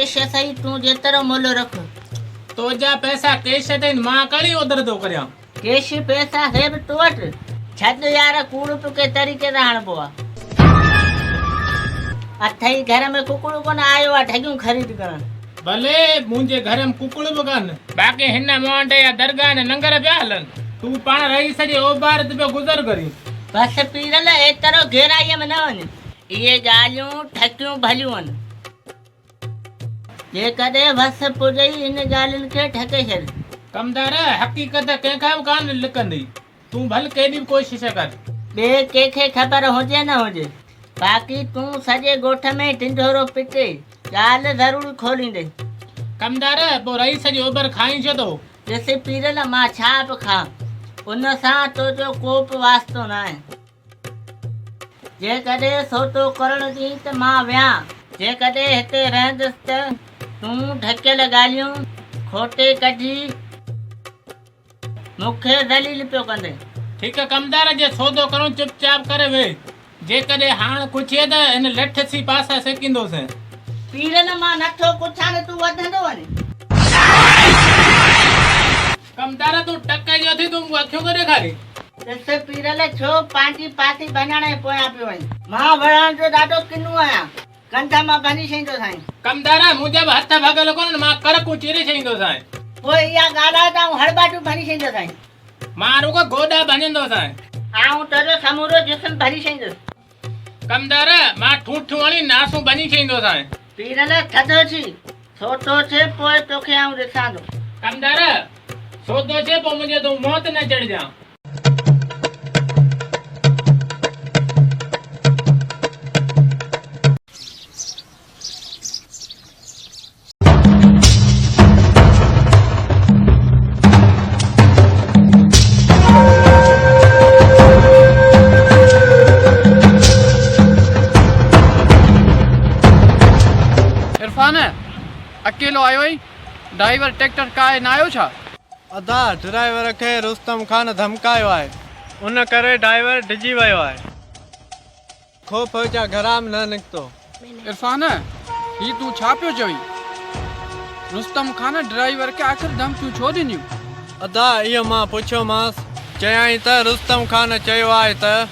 Cash सही तू जेतरो मोल रख तो जा पैसा कैश ते मां कड़ी उधर तो करया कैश पैसा है भी तो वट छद यार कूड़ के तरीके से हण पोआ अथई घर में कुकुड़ कोन आयो आ ठगियूं खरीद करन भले मुंजे घर में कुकुड़ बगन बाकी हिन मोंडे या दरगाह ने नंगर पिया हलन तू पाण रही सजे ओ भारत पे गुजर करी बस पीरल एतरो घेराई में न वन ये गालियों ठकियूं भलियूं जे कदे बस पुजई इन गालिन के ठके छे कमदार हकीकत कंहिंखां बि कान लिकंदी तू भल केॾी बि कोशिश कर बे कंहिंखे ख़बर हुजे न हुजे बाक़ी तू सॼे ॻोठ में टिंडोरो पिटे ॻाल्हि ज़रूर खोलींदे कमदार पोइ रही सॼी ओभर खाई छो थो ॾिस पीरल मां छा बि खां उन सां तुंहिंजो को बि वास्तो न आहे जेकॾहिं सोटो करण थी त मां वियां जेकॾहिं हिते रहंदुसि त तूं ढकियल ॻाल्हियूं खोटे कढी मूंखे दलील पियो कंदे ठीकु आहे कमदार जे सौदो करूं चुपचाप करे वे जेकॾहिं हाणे कुझे त हिन लठ सी पासा सेकींदोसि पीरल मां नथो कुछा न तूं वधंदो वञे कमदार तूं टक जो थी तूं अखियूं करे ॾेखारी ॾिस पीरल छो पंहिंजी पासी बञण पोयां पियो वञे मां वणण जो ॾाढो किन्नू आहियां कंधा मां बनी छॾींदो साईं कमदार मुंहिंजा बि हथ भॻल कोन मां कड़कूं चीरे छॾींदो साईं पोइ इहा ॻाल्हि आहे त हड़बाटू बनी छॾींदो साईं मां रुगो गोॾा भञंदो साईं आऊं तुंहिंजो समूरो जिस्म भरी छॾींदुसि कमदार मां ठूठूं वाली नासूं बनी छॾींदो साईं पीरल थधो थी सोटो थे पोइ तोखे आऊं ॾिसां थो कमदार सोदो थे पोइ मुंहिंजे तूं मौत न चढ़जां अकेलो आयो ही ड्राइवर ट्रैक्टर काए ना आयो छा अदा ड्राइवर के रुस्तम खान धमकायो है उन करे ड्राइवर डिजी वयो है खोफ हो जा घराम न निकतो इरफान ही तू छा पियो चवी रुस्तम खान ड्राइवर के आखिर धमकियूं छो ॾिनियूं अदा इहो मां पुछो मांस चयाई त रुस्तम खान चयो आहे त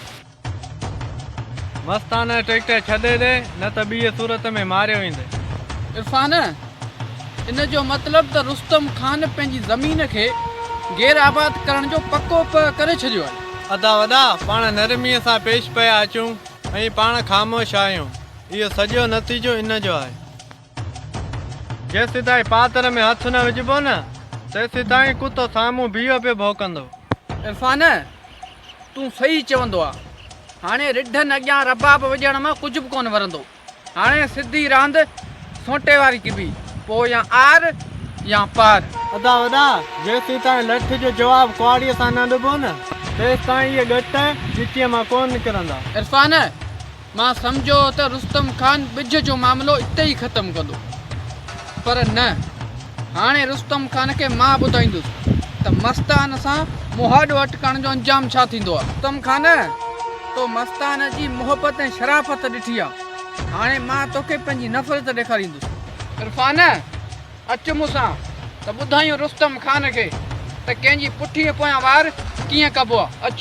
मस्ताना ट्रैक्टर छॾे दे न त ॿी सूरत में मारियो ईंदे इरफान इन जो मतलब त रुस्तम खान पंहिंजी ज़मीन खे गैर आबाद करण जो पको करे छॾियो आहे अदा वॾा पाण नरमीअ सां पेश पिया अचूं ऐं पाण ख़ामोश आहियूं इहो सॼो नतीजो इन जो आहे जेसि ताईं पातर में हथ न विझबो न तेसि ताईं कुतो साम्हूं बीहो पियो भौंकंदो इरफान तूं सही चवंदो आहे हाणे रिढनि अॻियां रबाब विझण मां कुझु बि कोन वरंदो हाणे सिधी रांदि सोटे वारी किबी पोइ या आर या पार अदा वॾा जेसि ताईं लठ जो जवाबु कुआड़ीअ सां न ॾिबो न तेसि ताईं इहे ॻट गिटीअ मां कोन निकिरंदा इरफान मां सम्झो त रुस्तम खान ॿिज जो मामिलो इते ई ख़तमु कंदो पर न हाणे रुस्तम खान खे मां ॿुधाईंदुसि त मस्तान सां मुहाॾो अटकण जो अंजाम छा थींदो आहे रुस्तम खान तो मस्तान जी मोहबत ऐं शराफ़त ॾिठी आहे हाणे मां तोखे पंहिंजी नफ़रत ॾेखारींदुसि इरफान अच मूंसां त ॿुधायूं रुस्तम खान खे त कंहिंजी पुठीअ पोयां वार कीअं कबो आहे अच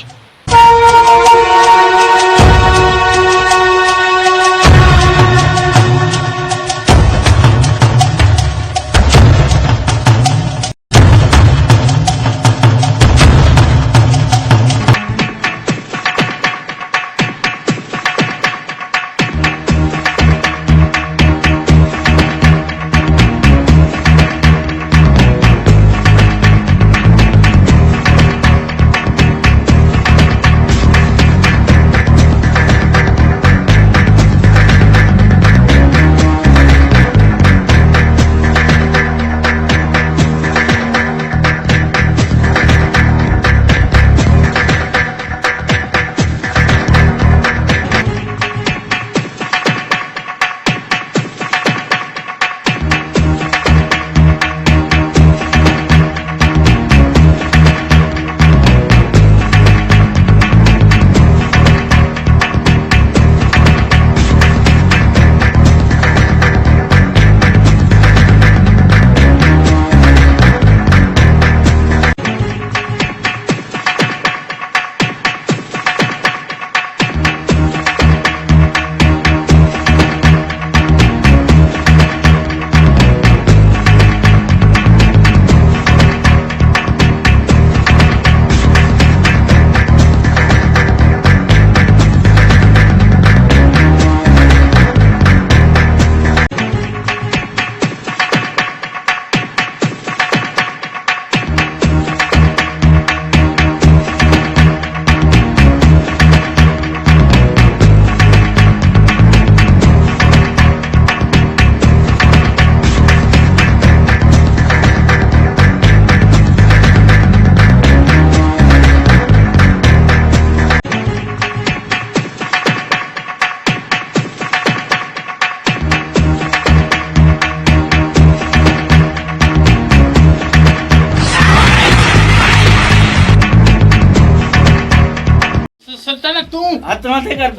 तूं हथ मथे कर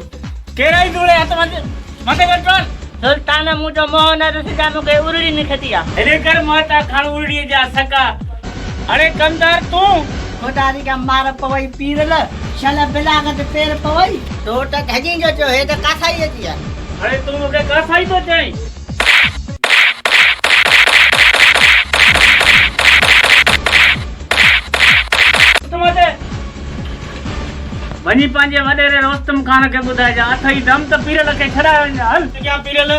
केड़ा ही दूरे हथ मथे कर सुल्तान मुझो मोहन रसिदा मुके उरड़ी निखती आ अरे कर माता खान उड़ी जा सका अरे कंदार तू खुदारी का मार पवई पीरल शल बिलागत पैर पवई तो तक हजी जो जो हे त कासाई अची आ अरे तू मुके कासाई तो चई वनी पंहिंजे वॾेरे रोस्तम खान खे ॿुधाइजां अथई दम त पीरल खे छॾाए वञ हल क्या पीरल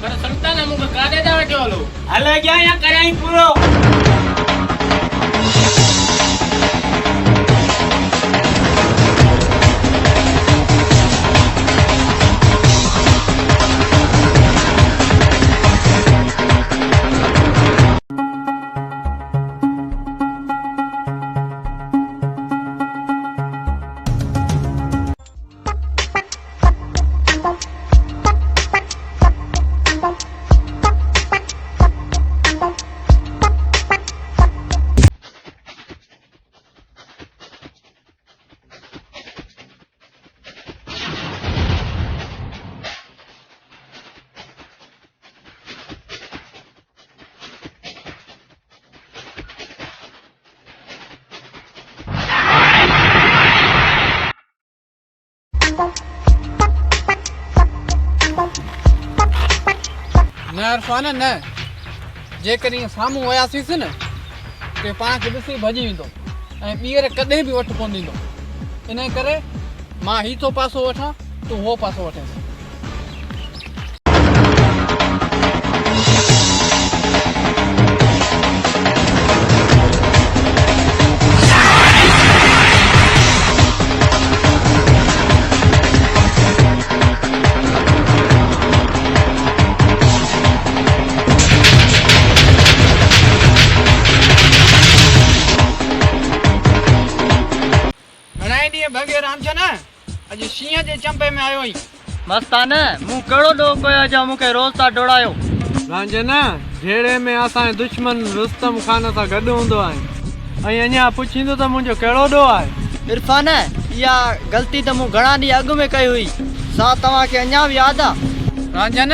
पर सुल्तान मूंखे काॾे था वठी हलो हल अॻियां या करियाई पूरो न इरफान न जेकॾहिं साम्हूं वियासीं न के पाण खे ॾिसी भॼी वेंदो ऐं ॿीहर कॾहिं बि वठि कोन ॾींदो इन करे मां ही थो पासो वठां तूं उहो पासो वठे भगे रामचन अॼु शींहं जे चंपे में आयो आहीं मस्तान मूं कहिड़ो ॾोह कयो जो मूंखे रोज़ था डोड़ायो रांझन जहिड़े में असांजो दुश्मन रुस्तम खान सां गॾु हूंदो आहे ऐं अञा पुछींदो त मुंहिंजो कहिड़ो ॾोह आहे इरफान इहा ग़लती त मूं घणा ॾींहं अॻु में कई हुई छा तव्हांखे अञा बि यादि आहे रांझन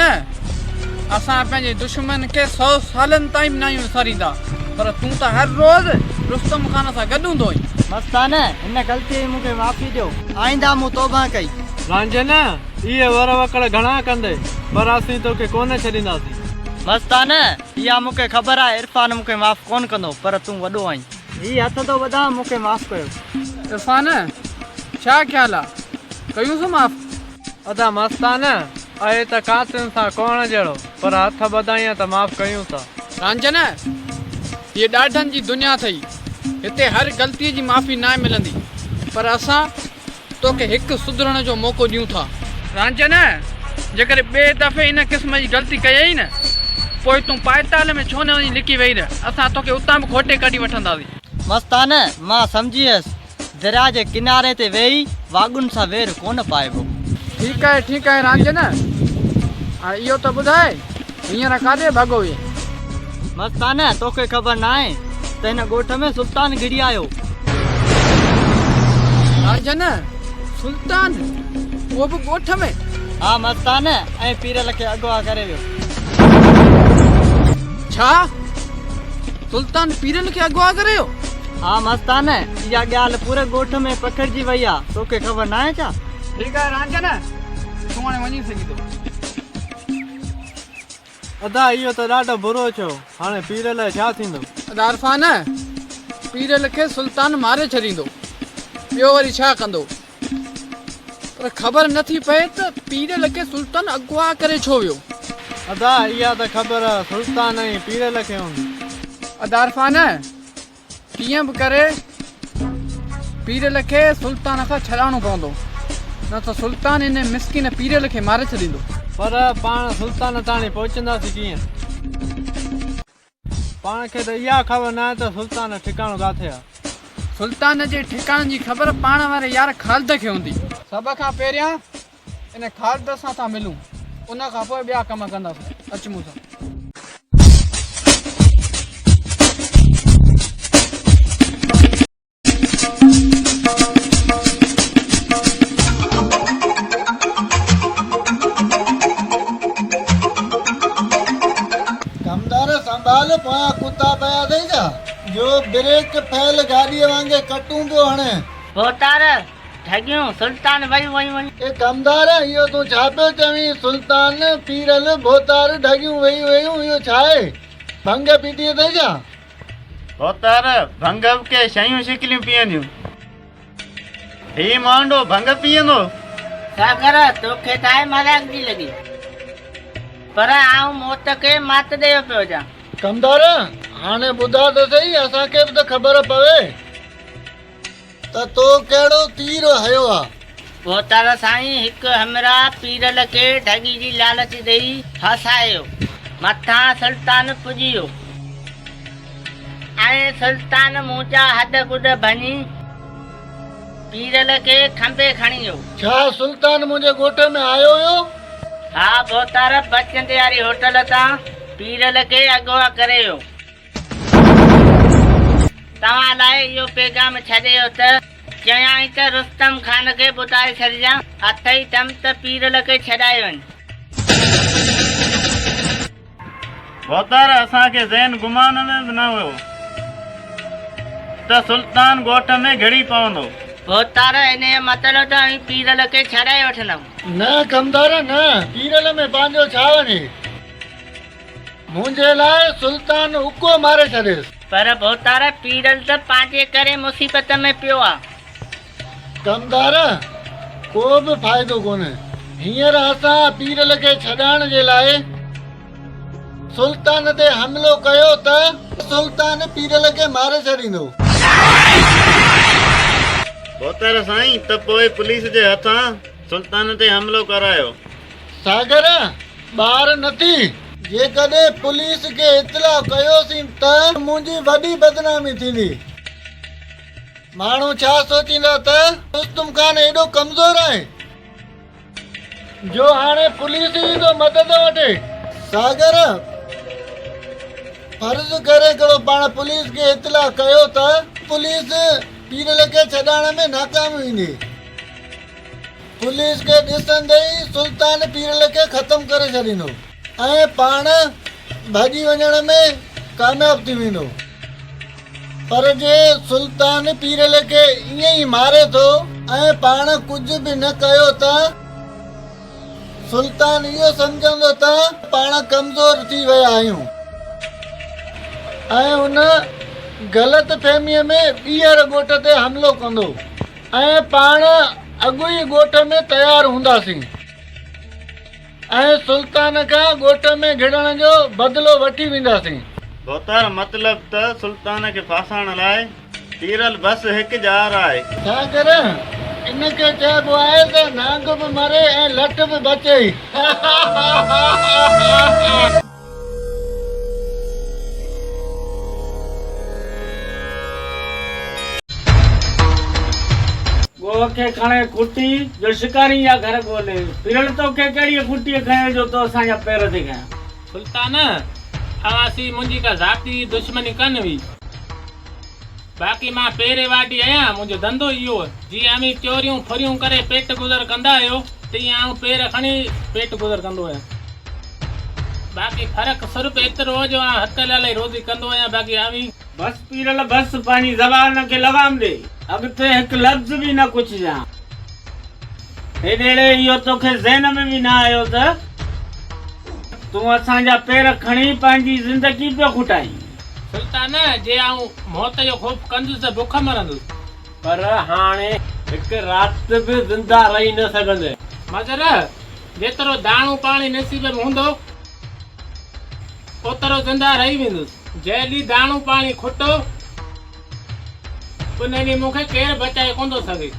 असां पंहिंजे दुश्मन खे 100 सालनि ताईं न आहियूं विसारींदा पर तूं त हर रोज़ रुस्तम खान सां गॾु हूंदो आहीं मस्तान हिन ग़लती जी मूंखे माफ़ी ॾियो आईंदा मूं तौबा कई रांझन इहे वर वकड़ घणा कंदे पर असीं तोखे कोन छॾींदासीं मस्तान इहा मूंखे ख़बर आहे इरफान मूंखे माफ़ कोन कंदो पर तूं वॾो आहीं हीउ हथ थो वधां मूंखे माफ़ कयो इरफान छा ख़्यालु आहे कयूंसि माफ़ अदा मस्तान आहे त कातिन सां कोण जहिड़ो पर हथ वधाई त माफ़ कयूं था रांझन हीअ ॾाढनि जी दुनिया अथई हिते हर ग़लतीअ जी माफ़ी न मिलंदी पर असां तोखे हिकु सुधरण जो मौक़ो ॾियूं था रांझन जेकर ॿिए दफ़े इन क़िस्म जी ग़लती कयई न पोइ तूं पाइताल में छो न वञी लिकी वेही रह असां तोखे उतां बि खोटे कढी वठंदासीं मस्तान मां सम्झी वियुसि दरिया जे किनारे ते वेही वाॻुनि सां वेर कोन पाइबो ठीकु आहे रांझन हाणे इहो त ॿुधाए हींअर काॾे भाॻो हुई मस्तान तोखे ख़बर न आहे त हिन ॻोठ में सुल्तान घिड़ी आयो रांझन सुल्तान उहो बि ॻोठ में हा मस्तान ऐं पीरल खे अॻुवा करे वियो छा सुल्तान पीरल खे अॻुवा करे वियो हा मस्तान इहा ॻाल्हि पूरे ॻोठ में पखिड़िजी वई आहे तोखे ख़बर न आहे छा ठीकु आहे रांझन तूं हाणे वञी सघीं थो अदा इहो त ॾाढो बुरो थियो हाणे पीरल छा थींदो इरफान पीरल खे सुल्तान मारे छॾींदो ॿियो वरी छा कंदो पर ख़बर नथी पए त पीरल खे सुल्तान अॻुवा करे छो वियो अदा इहा त ख़बर सुल्तान ऐं पीरल खे हूंदी इरफान कीअं बि करे पीरल खे सुल्तान खां छॾाइणो पवंदो न त सुल्तान इन मिसकिन पीरल खे मारे छॾींदो पर पाण सुल्तान ताणी पहुचंदासीं कीअं पाण खे त इहा ख़बर न आहे त सुल्तान ठिकाणो किथे आहे सुल्तान जे ठिकाणे जी ख़बर पाण वारे यार ख़ालिद खे हूंदी सभ खां पहिरियां इन ख़ालिद सां था मिलूं उन खां पोइ ॿिया कम कंदासीं अच मूं सां जो ब्रेक फैल गाॾीअ वांगे कटूं पियो हाणे। भोतार ठगियूं सुल्तान वई वई वई। ए कमदार इहो तूं छा पियो चवीं? सुल्तान पीरल भोतार ढगियूं वई वयूं इहो छा आहे? भंग पीती अथई छा? भोतार भंग के शयूं शिकलियूं पीअंदियूं, ही मांडो भंग पीअंदो? सागर तोखे ठाहे मजाक जी लगी, पर आऊं मौत के मात ॾेयो पियो जा। कमदार हाणे ॿुधा त सही, असांखे बि त ख़बर पवे त तो कहिड़ो तीर हयो आहे। भोतार साईं हिकु हमरा पीरल के ठगी जी लालच ॾेई फसायो, मथां सुल्तान पुॼी वियो ऐं सुल्तान मूंचा हद कुड भञी पीरल के खंबे खणी वियो। छा सुल्तान मुंहिंजे ॻोठ में आयो हुयो? हा भोतार बचंदे वारी होटल तां पीरल के अगवा करे वियो। तव्हां लाइ इहो पैगाम छॾियो त चयाई त रुस्तम खान खे ॿुधाए छॾिजां अथई दम त पीरल खे छॾाए वञ। भोतार असांखे ज़हन गुमान में बि न हुयो त सुल्तान ॻोठ में घिड़ी पवंदो। भोतार इन जो मतिलब त पीरल खे छॾाए वठंदमि। न कमदार न, पीरल में पंहिंजो छा वञे? मुंहिंजे लाइ सुल्तान उको मारे छॾियसि। पर भोतार पीरल त पंहिंजे करे मुसीबत में पियो आहे। कमदार को बि फ़ाइदो कोन्हे। हींअर असां पीरल खे छॾाइण जे लाइ सुल्तान ते हमिलो कयो त सुल्तान पीरल खे मारे छॾींदो। भोतार साईं त पोइ पुलिस जे हथां सुल्तान ते हमिलो करायो। सागर ॿार नथी, जेकॾहिं पुलिस खे इतला कयोसीं त मुंहिंजी वॾी बदनामी थींदी। माण्हू छा सोचींदा त रुस्तम खान एॾो कमज़ोर आहे जो हाणे पुलिस ई तो मदद वठे। सागर फर्ज़ करे करो पाण पुलिस खे इतला कयो त पुलिस पीरल खे छॾाइण में नाकाम वेंदी। पुलिस खे ॾिसंदे ई सुल्तान पीरल खे ख़तम करे छॾींदो ऐं पाण भॼी वञण में कामयाब थी वेंदो। पर जे सुल्तान पीरल खे ईअं ई मारे थो ऐं पाण कुझु बि न कयो त सुल्तान इहो सम्झंदो त पाण कमज़ोर थी विया आहियूं ऐं उन ग़लति फहमीअ में ॿीहर ॻोठ ते हमिलो कंदो ऐं पाण अॻु ई ॻोठ में तयारु हूंदासीं ऐं सुल्तान खां ॻोठ में घिड़ण जो बदिलो वठी वेंदासीं। भोतार मतलब त सुल्तान खे फासाइण लाइ पीरल बस हिकु जार आहे। छा कर इनखे चइबो आहे त नांग बि मरे ऐं लठ बि बचे। गो खे खणे कुटी जो शिकारी या घर ॻोल्हे, पीरल तोखे कहिड़ी कुटीअ खणे जो तो असांजा पेर ते खयां। सुल्तान अवासी मुंहिंजी का ज़ाती दुश्मनी कन हुई, बाक़ी मां पहिरें वाटी आहियां। मुंहिंजो धंधो इहो जीअं अमी चोरियूं फुरियूं करे पेट गुज़र कंदा आहियो तीअं आऊं पेर खणी पेट गुज़र कंदो आहियां। बाक़ी फ़र्क़ु सिर्फ़ु एतिरो जो हथ लाइ रोज़ी कंदो आहियां। बाक़ी अमी बस पीरल बस पंहिंजी ज़बान खे लगाम ॾे, अॻिते हिकु लफ़्ज़ बि न कुझजां। हेॾे इहो तोखे ज़हन में बि न आयो त तूं असांजा पेर खणी पंहिंजी ज़िंदगी पियो खुटाई। सुल्तान जे आऊं मौत जो ख़ौफ़ कंदुसि त बुख मरंदुसि, पर हाणे हिकु राति बि ज़िंदा रही न सघंदे। मगर जेतिरो दाणो पाणी नसीब में हूंदो ओतिरो ज़िंदा रही वेंदुसि। जंहिं ॾींहुं दाणो पाणी खुटो उन ॾींहुं मूंखे केरु बचाए कोन थो सघे।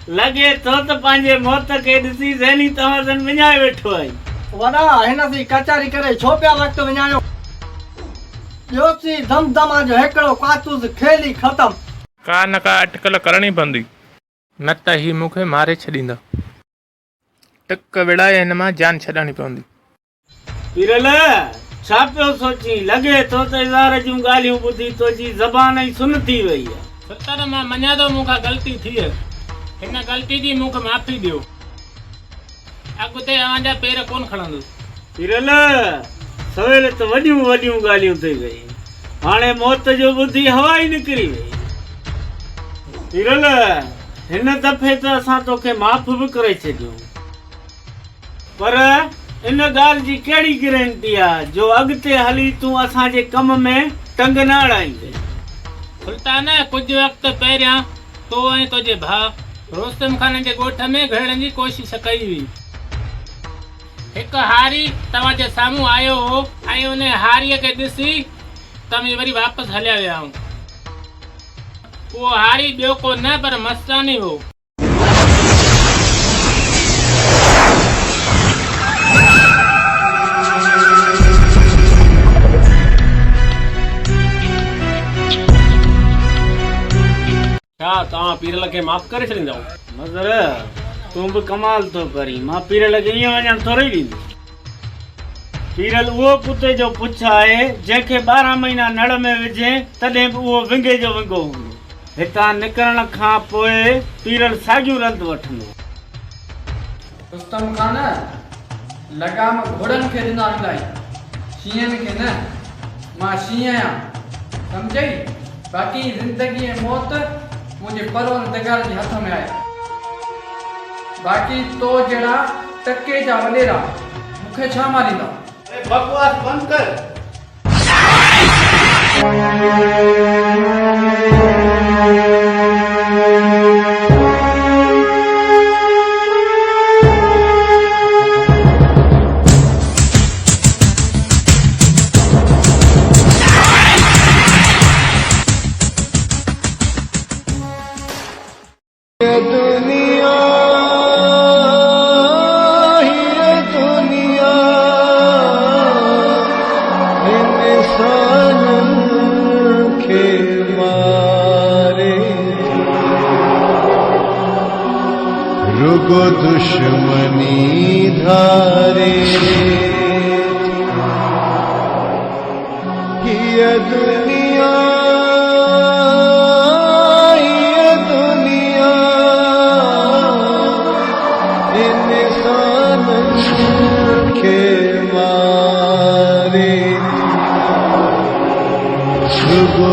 लॻे थो त पंहिंजे मौत खे ॾिसी ज़हनी तवज़ुन विञाए वेठो आई। वॾा हिन सी कचारी करे छो पिया वक़्तु विञायो? ॿियो सी दम दमा जो हिकिड़ो कारतूस खेली ख़तम। का न का अटकल करणी पवंदी, न त ही मूंखे मारे छॾींदा। टिक विड़ाए हिन मां जान छॾाइणी पवंदी। पीरल छा पियो सोची? लॻे थो त इज़ार जूं ॻाल्हियूं ॿुधी तुंहिंजी ज़बान ई सुन थी वई आहे। सुल्तान मां मञा थो मूंखां ग़लती थी आहे, हिन ग़लती जी मूंखे माफ़ी ॾियो। अॻिते अव्हांजा पेर कोन खणंदुसि। पीरल सवेल त वॾियूं वॾियूं ॻाल्हियूं थी गई, हाणे मौत जो ॿुधी हवा ई निकिरी वई। पीरल, हिन दफ़े त असां तोखे माफ़ बि करे छॾियूं, पर इन ॻाल्हि जी कहिड़ी गारंटी आहे जो अॻिते हली तूं असांजे कम में टंग न अड़ाईंदे। सुल्तान, कुझु वक़्तु पहिरियां तो ऐं तुंहिंजे भाउ रुस्तम खान जे ॻोठ में घिड़ण जी कोशिश कई हुई। हिकु हारी तव्हांजे साम्हूं आयो हो ऐं उन हारीअ खे ॾिसी तव्हां वरी वापसि हलिया विया आहियो। उहो हारी ॿियो को न पर मस्तानी हो। छा तव्हां पीरल खे माफ़ करे छॾींदव? मज़र, तूं बि कमाल थो करी। मां पीरल खे ईअं वञणु थोरी ॾींदुसि। पीरल उहो कुते जो पुछ आहे जंहिंखे 12 महीना नड़ में विझे तॾहिं बि उहो विंगे जो विंगो हूंदो। हितां निकिरण खां पोइ पीरल साॻियूं रंध वठंदो। रुस्तम खान, लगाम घोड़नि खे ॾिना वेंदा आहिनि, शींहनि खे न। मां शींहं आहियां, सम्झई? बाक़ी ज़िंदगी ऐं मौत मुंहिंजे परवरदिगार जे हथ में आहे। बाक़ी तो जहिड़ा टके जा वॾेरा मूंखे छा मारींदा? बकवास बंदि कर। रुगो दुश्मनी धारे ये दुनिया इंसान के मारे रुगो